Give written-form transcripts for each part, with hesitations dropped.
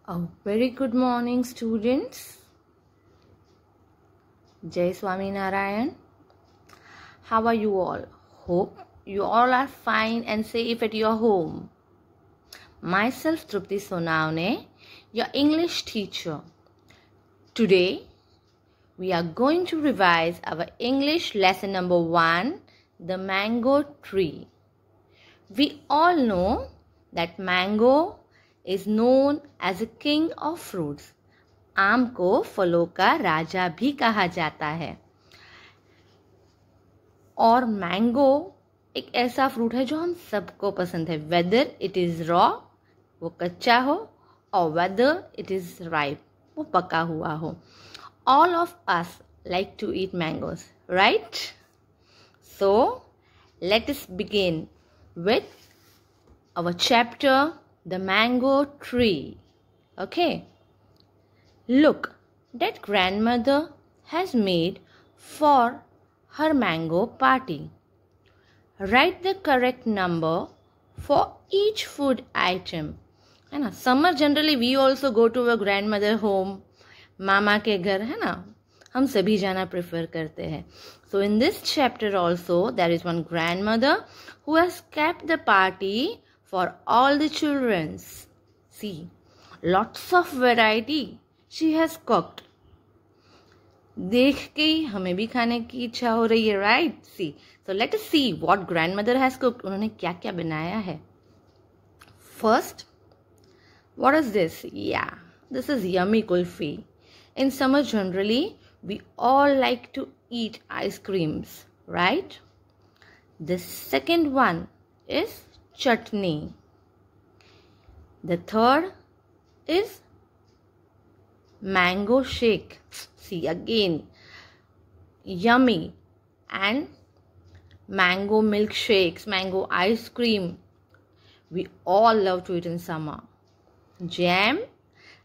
A very good morning, students. Jai Swami Narayan. How are you all? Hope you all are fine and safe at your home. Myself, Trupti Sonawane, your English teacher. Today, we are going to revise our English lesson number 1, the mango tree. We all know that mango is known as a king of fruits. आम को फलों का राजा भी कहा जाता है और mango एक ऐसा फ्रूट है जो हम सबको पसंद है, वेदर इट इज रॉ, वो कच्चा हो, और वेदर इट इज राइप, वो पका हुआ हो. All of us like to eat mangoes, right? So let us begin with our chapter, the mango tree. Okay. Look, that grandmother has made for her mango party. Write the correct number for each food item. है ना? Summer generally we also go to a grandmother home. मामा के घर, है ना? हम सभी जाना prefer करते हैं. So in this chapter also there is one grandmother who has kept the party for all the children. See, lots of variety she has cooked. देख के हमें भी खाने की इच्छा हो रही है, right? See, so let us see what grandmother has cooked. उन्होंने क्या क्या बनाया है. First, what is this? Yeah, this is yummy kulfi. In summer generally we all like to eat ice creams, right? The second one is chutney. The third is mango shake. See again, yummy. And mango milkshakes, mango ice cream. We all love to eat in summer. Jam,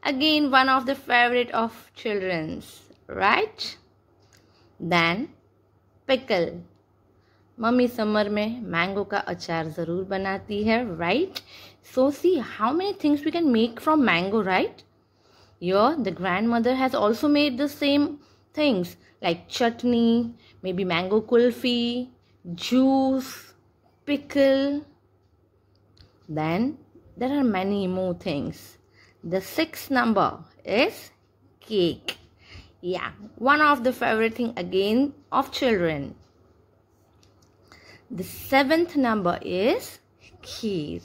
again one of the favorite of children's, right? Then pickle. Mummy summer में mango का अचार ज़रूर बनाती है, right? So see how many things we can make from mango, right? Here the grandmother has also made the same things like chutney, maybe mango kulfi, juice, pickle. Then there are many more things. The 6th number is cake. Yeah, one of the favorite thing again of children. The 7th number is kheer.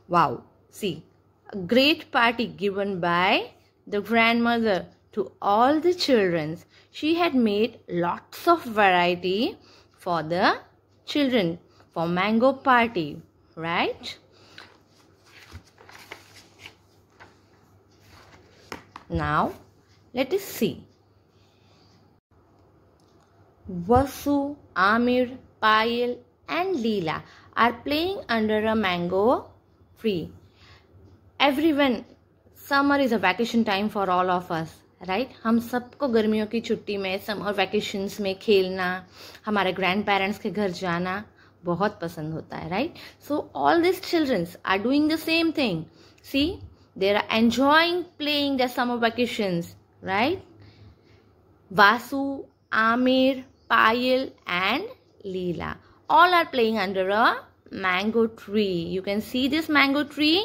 Wow, see, a great party given by the grandmother to all the children. She had made lots of variety for the children for mango party, right? Now, let us see. Vasu, Amir, Payal and Leela are playing under a mango tree. Everyone, summer is a vacation time for all of us, right? हम सबको गर्मियों की छुट्टी में, summer vacations में खेलना, हमारे grand parents के घर जाना बहुत पसंद होता है, right? So all these children are doing the same thing. See, they are enjoying playing their summer vacations, right? Vasu, Amir, Payal and Leela all are playing under a mango tree. You can see this mango tree.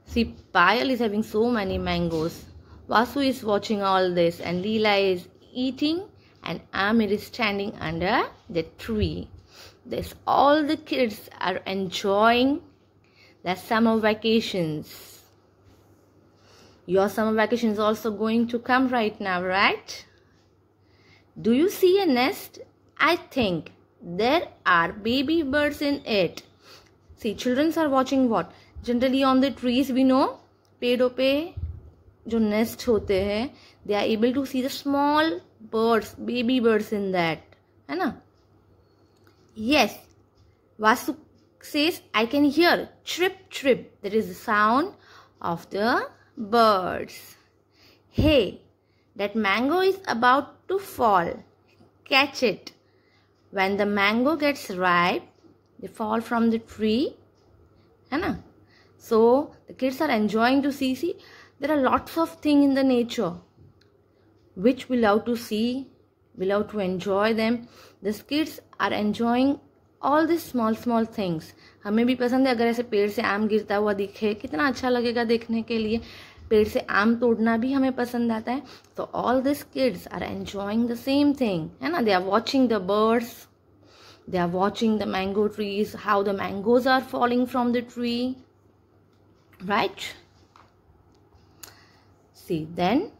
See, Payal is having so many mangoes. Vasu is watching all this and Leela is eating and Amir is standing under the tree. This all the kids are enjoying their summer vacations. Your summer vacation is also going to come right now, right? Do you see a nest? I think there are baby birds in it. See, children are watching what? Generally on the trees we know, पेड़ों पे जो nest होते हैं, they are able to see the small birds, baby birds in that, है ना? Yes, Vasu says I can hear chirp chirp. That is the sound of the birds. Hey, that mango is about to fall. Catch it. When the mango gets ripe, they fall from the tree, है ना? So the kids are enjoying to see there are lots of things in the nature which we love to see, we love to enjoy them. These kids are enjoying all these small things. हमें भी पसंद है, अगर ऐसे पेड़ से आम गिरता हुआ दिखे कितना अच्छा लगेगा देखने के लिए. पेड़ से आम तोड़ना भी हमें पसंद आता है. तो all these kids are enjoying the same thing, है ना. They are watching the birds, they are watching the mango trees, how the mangoes are falling from the tree, right? See, then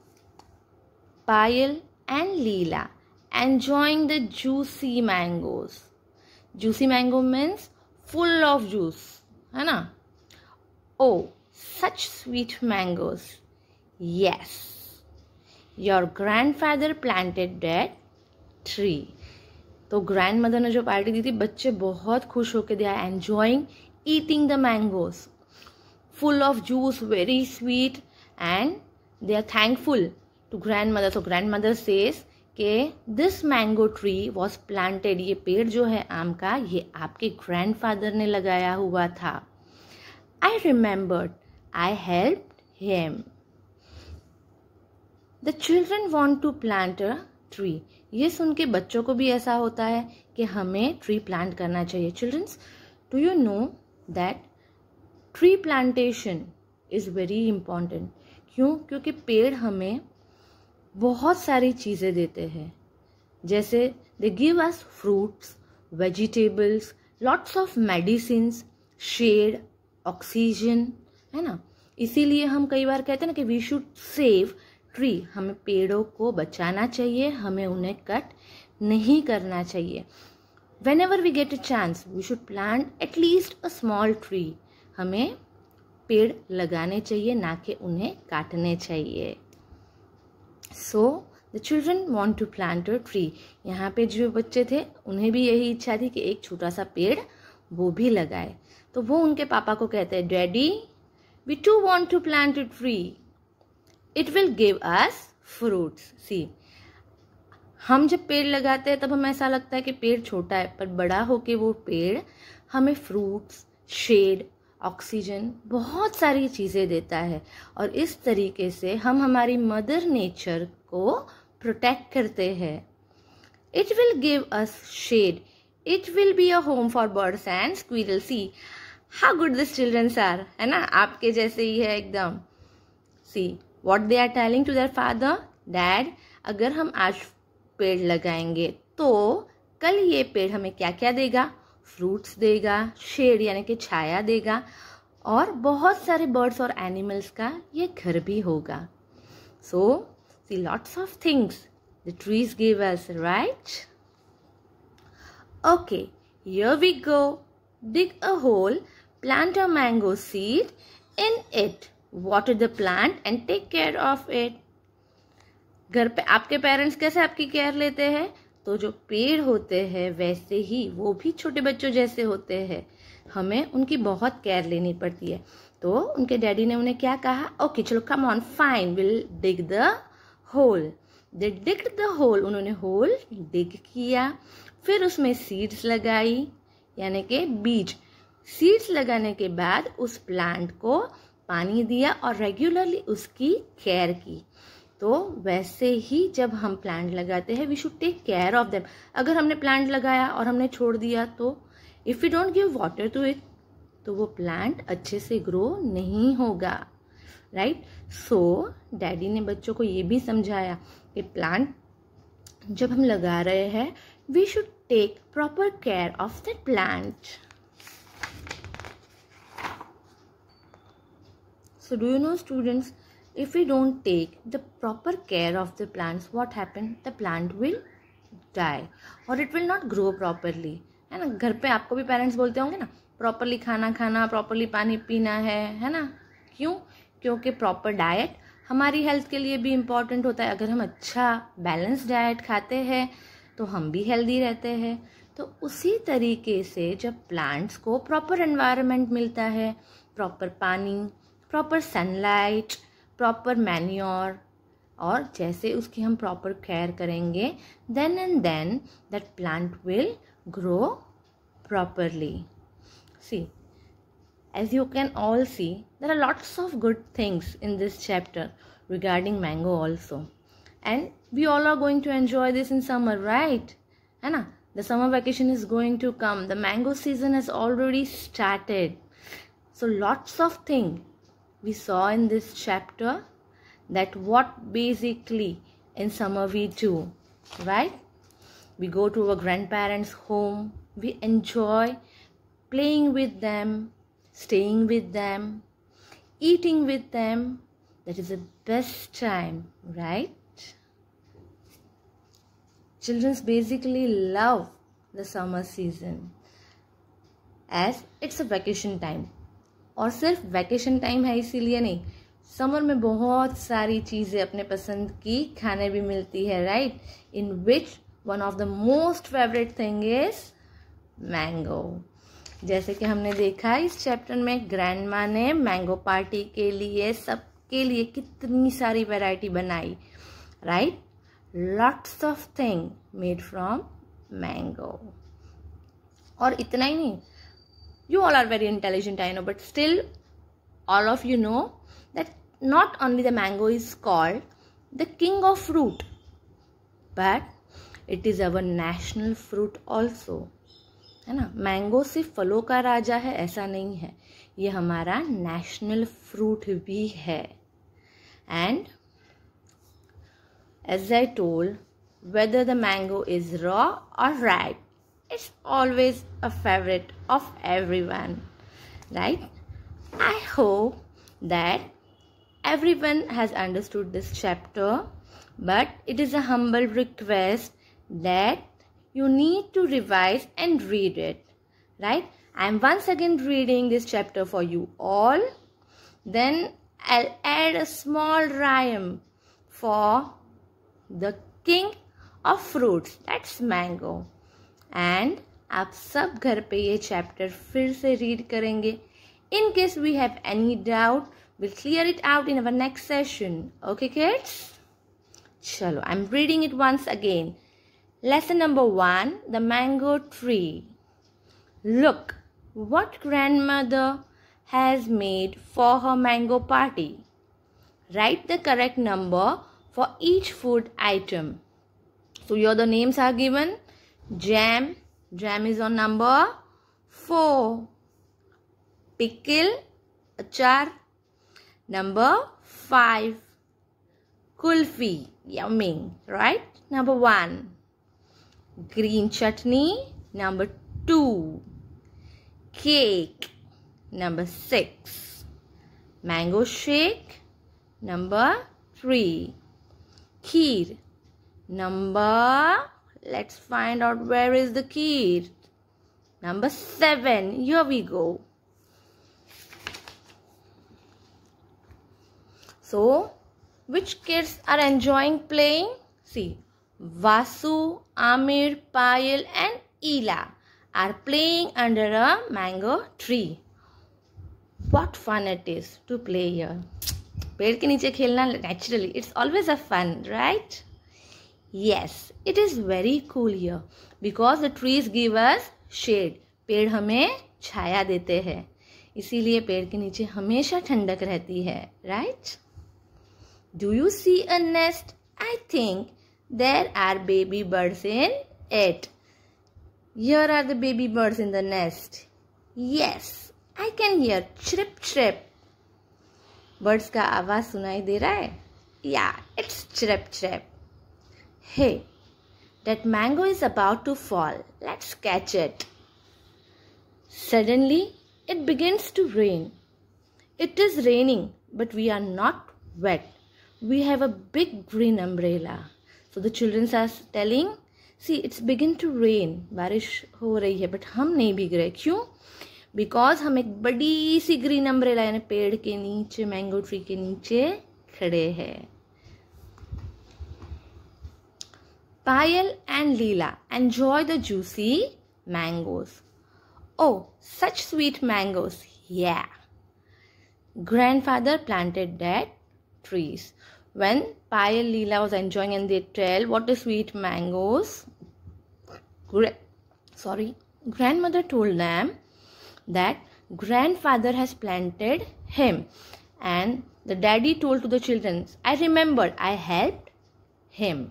Payal and Leela enjoying the juicy mangoes. Juicy mango means full of juice, है ना. Oh, such sweet mangoes. Yes, your grandfather planted that tree. तो grandmother ने जो party दी थी, बच्चे बहुत खुश होकर they are enjoying eating the mangoes, full of juice, very sweet, and they are thankful to grandmother. तो ग्रैंड मदर सेज कि this mango tree was planted, ये पेड़ जो है आम का, ये आपके ग्रैंडफादर ने लगाया हुआ था. I remembered, I helped him. The children want to plant a tree. ये सुन के बच्चों को भी ऐसा होता है कि हमें ट्री प्लांट करना चाहिए. Childrens, do you know that tree plantation is very important. क्यों? क्योंकि पेड़ हमें बहुत सारी चीज़ें देते हैं. जैसे they give us fruits, vegetables, lots of medicines, shade, oxygen, है ना. इसीलिए हम कई बार कहते हैं ना कि वी शुड सेव ट्री. हमें पेड़ों को बचाना चाहिए, हमें उन्हें कट नहीं करना चाहिए. Whenever we get a chance we should plant at least a small tree. हमें पेड़ लगाने चाहिए, ना कि उन्हें काटने चाहिए. So the children want to plant a tree. यहाँ पे जो बच्चे थे उन्हें भी यही इच्छा थी कि एक छोटा सा पेड़ वो भी लगाए. तो वो उनके पापा को कहते हैं, daddy we too want to plant a tree, it will give us fruits. See, हम जब पेड़ लगाते हैं तब हमें ऐसा लगता है कि पेड़ छोटा है, पर बड़ा होके वो पेड़ हमें फ्रूट्स, शेड, ऑक्सीजन, बहुत सारी चीज़ें देता है. और इस तरीके से हम हमारी मदर नेचर को प्रोटेक्ट करते हैं. It will give us shade, it will be a home for birds and squirrel. See how good this childrens are, है ना, आपके जैसे ही है एकदम. See what they are telling to their father, dad अगर हम आज पेड़ लगाएंगे तो कल ये पेड़ हमें क्या क्या देगा, फ्रूट्स देगा, शेड यानी कि छाया देगा, और बहुत सारे बर्ड्स और एनिमल्स का ये घर भी होगा. So see lots of things the trees give us, right. Okay, here we go. Dig a hole, plant a mango seed in it, water the plant and take care of it. घर पे आपके parents कैसे आपकी care लेते हैं, तो जो पेड़ होते हैं वैसे ही वो भी छोटे बच्चों जैसे होते हैं, हमें उनकी बहुत केयर लेनी पड़ती है. तो उनके डैडी ने उन्हें क्या कहा, ओके चलो come on fine, will dig the hole. They digged the hole, उन्होंने होल डिग किया, फिर उसमें सीड्स लगाई यानी कि बीज. सीड्स लगाने के बाद उस प्लांट को पानी दिया और रेगुलरली उसकी केयर की. तो वैसे ही जब हम प्लांट लगाते हैं we should take care of them. अगर हमने प्लांट लगाया और हमने छोड़ दिया तो if you don't give water to it तो वो प्लांट अच्छे से ग्रो नहीं होगा, राइट. सो डैडी ने बच्चों को ये भी समझाया कि प्लांट जब हम लगा रहे हैं we should take proper care of the plant. So do you know students, if we don't take the proper care of the plants, what happen, the plant will die or it will not grow properly, है ना. घर पे आपको भी parents बोलते होंगे ना, properly खाना खाना, प्रॉपरली पानी पीना है ना. क्यों? क्योंकि प्रॉपर डाइट हमारी हेल्थ के लिए भी इम्पॉर्टेंट होता है. अगर हम अच्छा बैलेंस डाइट खाते हैं तो हम भी हेल्दी रहते हैं. तो उसी तरीके से जब प्लांट्स को प्रॉपर एनवायरनमेंट मिलता है, प्रॉपर पानी, प्रॉपर सनलाइट, प्रॉपर मैन्योर, और जैसे उसकी हम प्रॉपर केयर करेंगे then and then that plant will grow properly. See As you can all see, there are lots of good things in this chapter regarding mango also. And we all are going to enjoy this in summer, right? Anna, the summer vacation is going to come. The mango season has already started. So lots of things we saw in this chapter, that what basically in summer we do, right? We go to our grandparents' home. We enjoy playing with them, staying with them, eating with them. That is the best time, right? Children basically love the summer season as it's a vacation time. और सिर्फ vacation time है इसीलिए नहीं, summer में बहुत सारी चीज़ें अपने पसंद की खाने भी मिलती है, right? In which one of the most favourite thing is mango. जैसे कि हमने देखा इस चैप्टर में ग्रैंड माँ ने मैंगो पार्टी के लिए सबके लिए कितनी सारी वैरायटी बनाई, right? Lots of thing made from mango. और इतना ही नहीं, you all are very intelligent, I know, but still all of you know that not only the mango is called the king of fruit, but it is our national fruit also, है ना? Mango सिर्फ फलों का राजा है ऐसा नहीं है, ये हमारा नेशनल फ्रूट भी है. And as I told, whether the mango is raw or ripe, it's always a favorite of everyone, right? I hope that everyone has understood this chapter, but it is a humble request that you need to revise and read it, right? I'm once again reading this chapter for you all. Then I'll add a small rhyme for the king of fruits, that's mango. And आप सब घर पे ये chapter फिर से read करेंगे. In case we have any doubt, we'll clear it out in our next session. Okay, kids? Chalo, I'm reading it once again. Lesson number 1, the mango tree. Look what grandmother has made for her mango party. Write the correct number for each food item. So here the names are given. Jam is on number 4. Pickle, achar, number 5. Kulfi, yummy, right? Number 1. Green chutney, number 2. Cake, number 6. Mango shake, number 3. Kheer, number, let's find out where is the kheer. Number 7. Here we go. So, which kids are enjoying playing? See, Vasu, Amir, Payal and Ela are playing under a mango tree. What fun it is to play here. पेड़ के नीचे खेलना naturally, it's always a fun, right? Yes, it is very cool here because the trees give us shade. पेड़ हमें छाया देते हैं, इसीलिए पेड़ के नीचे हमेशा ठंडक रहती है, right? Do you see a nest? I think there are baby birds in it. Here are the baby birds in the nest. Yes, I can hear chirp chirp. Birds का आवाज सुनाई दे रहा है? Yeah, it's chirp chirp. Hey, that mango is about to fall. Let's catch it. Suddenly, it begins to rain. It is raining, but we are not wet. We have a big green umbrella. So the children are telling, see, it's begin to rain. बारिश हो रही है, but हम नहीं भीग रहे. क्यों? Because हम एक बड़ी सी green umbrella यानी पेड़ के नीचे, mango tree के नीचे खड़े हैं. Payal and Leela enjoy the juicy mangoes. Oh, such sweet mangoes. Yeah. Grandfather planted that trees. When Payal Leela was enjoying and they tell what is sweet mangoes, grandmother told them that grandfather has planted him. And the daddy told to the children, I remembered, I helped him.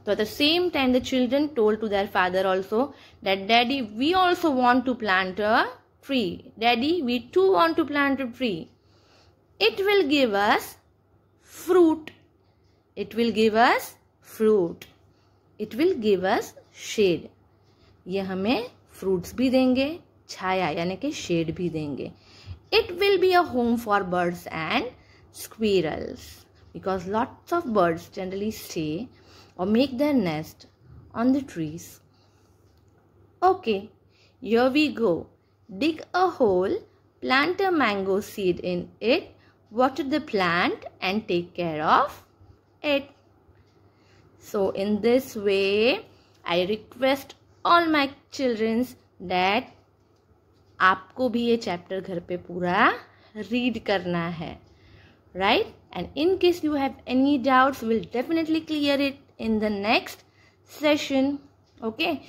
So at the same time, the children told to their father also that, Daddy, we also want to plant a tree. Daddy, we too want to plant a tree. It will give us fruit. It will give us fruit. It will give us shade. ये हमें fruits भी देंगे, छाया यानी कि shade भी देंगे. It will be a home for birds and squirrels, because lots of birds generally stay or make their nest on the trees. Okay, here we go. Dig a hole, plant a mango seed in it, water the plant and take care of it. So in this way, I request all my children that आपको भी ये chapter घर पे पूरा read करना है, right? And in case you have any doubts, we'll definitely clear it in the next session. Okay,